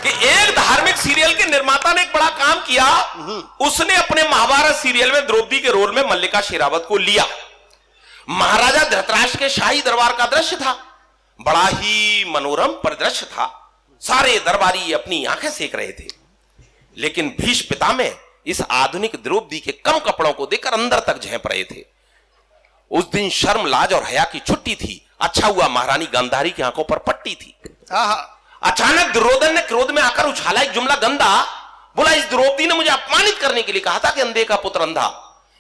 कि एक धार्मिक सीरियल के निर्माता ने एक बड़ा काम किया। उसने अपने महाभारत सीरियल में द्रौपदी के रोल में मल्लिका शेरावत को लिया। महाराजा धृतराष्ट्र के शाही दरबार का दृश्य था, बड़ा ही मनोरम परिदृश्य था। सारे दरबारी अपनी आंखें सेक रहे थे, लेकिन भीष्म पितामह इस आधुनिक द्रौपदी के कम कपड़ों को देखकर अंदर तक झेंप रहे थे। उस दिन शर्म, लाज और हया की छुट्टी थी। अच्छा हुआ महारानी गांधारी की आंखों पर पट्टी थी। अचानक दुर्योधन ने क्रोध में आकर उछाला एक जुमला गंदा, बोला इस द्रौपदी ने मुझे अपमानित करने के लिए कहा था कि अंधे का पुत्र अंधा।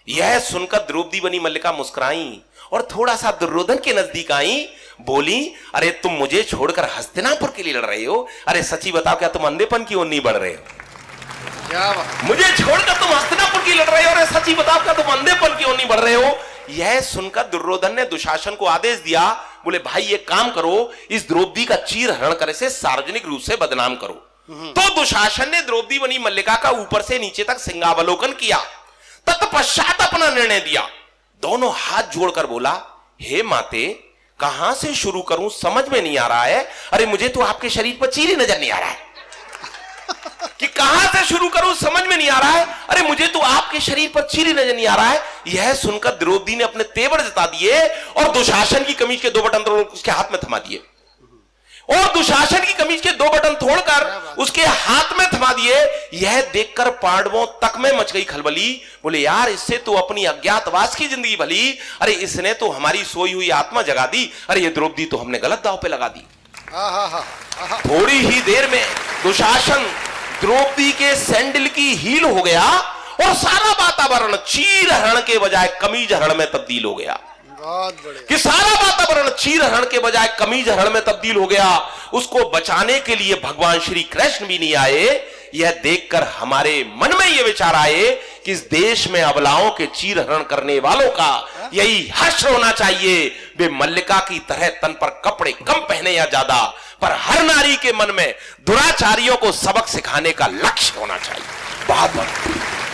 यह सुनकर द्रौपदी बनी मल्लिका मुस्कुराई और थोड़ा सा दुर्योधन के नजदीक आई। बोली, अरे तुम मुझे छोड़कर हस्तिनापुर के लिए लड़ रहे हो? अरे सच्ची बताओ, क्या तुम अंधेपन की ओर नहीं बढ़ रहे हो? मुझे छोड़कर तुम हस्तिनापुर की लड़ रहे हो? अरे सच्ची बताओ, क्या तुम अंधेपन की ओर नहीं बढ़ रहे हो? यह सुनकर दुर्योधन ने दुशासन को आदेश दिया। बोले, भाई एक काम करो, इस द्रौपदी का चीर हरण करे से सार्वजनिक रूप से बदनाम करो। तो दुशासन ने द्रौपदी बनी मल्लिका का ऊपर से नीचे तक सिंहावलोकन किया। तत्पश्चात अपना निर्णय दिया। दोनों हाथ जोड़कर बोला, हे माते, कहां से शुरू करूं समझ में नहीं आ रहा है। अरे मुझे तो आपके शरीर पर चीर ही नजर नहीं आ रहा है कि कहां से शुरू करूं समझ में नहीं आ रहा है। अरे मुझे तो आपके शरीर पर चीर ही नजर नहीं आ रहा है। यह सुनकर द्रौपदी ने अपने तेवर जता दिए और दुशासन की कमीज के 2 बटन तोड़ उसके हाथ में थमा दिए, और दुशासन की कमीज के 2 बटन तोड़कर उसके हाथ में थमा दिए। यह देखकर पांडवों तक में मच गई खलबली। बोले, यार इससे तो अपनी अज्ञातवास की जिंदगी भली, अरे इसने तो हमारी सोई हुई आत्मा जगा दी। अरे ये द्रौपदी तो हमने गलत दांव पे लगा दी। थोड़ी ही देर में दुशासन द्रौपदी के सैंडल की हील हो गया और सारा वातावरण चीर हरण के बजाय कमीज हरण में तब्दील हो गया। कि सारा वातावरण चीर हरण के बजाय कमीज हरण में तब्दील हो गया। उसको बचाने के लिए भगवान श्री कृष्ण भी नहीं आए। यह देखकर हमारे मन में यह विचार आए कि इस देश में अबलाओं के चीर हरण करने वालों का यही हश्र होना चाहिए। वे मल्लिका की तरह तन पर कपड़े कम पहने या ज्यादा, पर हर नारी के मन में दुराचारियों को सबक सिखाने का लक्ष्य होना चाहिए। बहुत बहुत